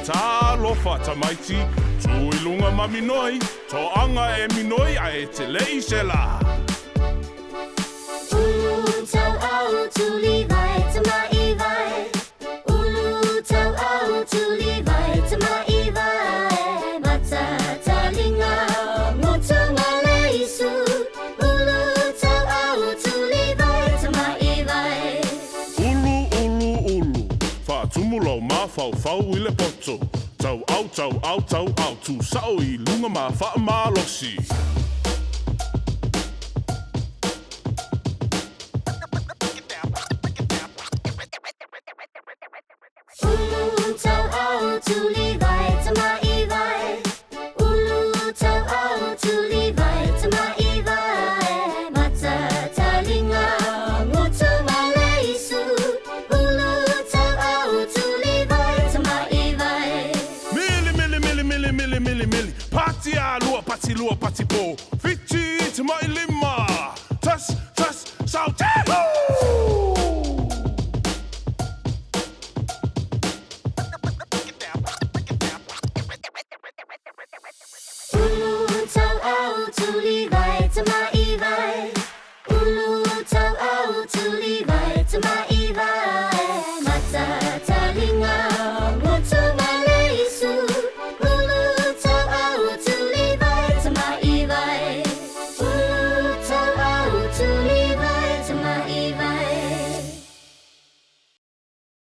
Talofa Tamaiti, tuilunga ma minoi, toanga e minoi a te lei sela. Ulu tau au Tulivae Tama'ivae. Ulu tau au Tulivae Tama'ivae. Mata tālinga ngutu maleisu. Ulu tau au Tulivae Tama'ivae. Ulu, whātumulau mafaufau I le poto. Tau au, tu sao I lunga ma whaamalosi. Ulu tau au Tulivae Tama'ivae. Ulu tau au Tulivae Tama'ivae. Mata tālinga ngutu maleisu. Ulu tau au Tulivae Tama'ivae. Mili-mili. Pati alua, pati lua, pati po. Fiti, tama'ilima. Tas, sao, Chehooo! Ulu tau au Tulivae Tama'ivae.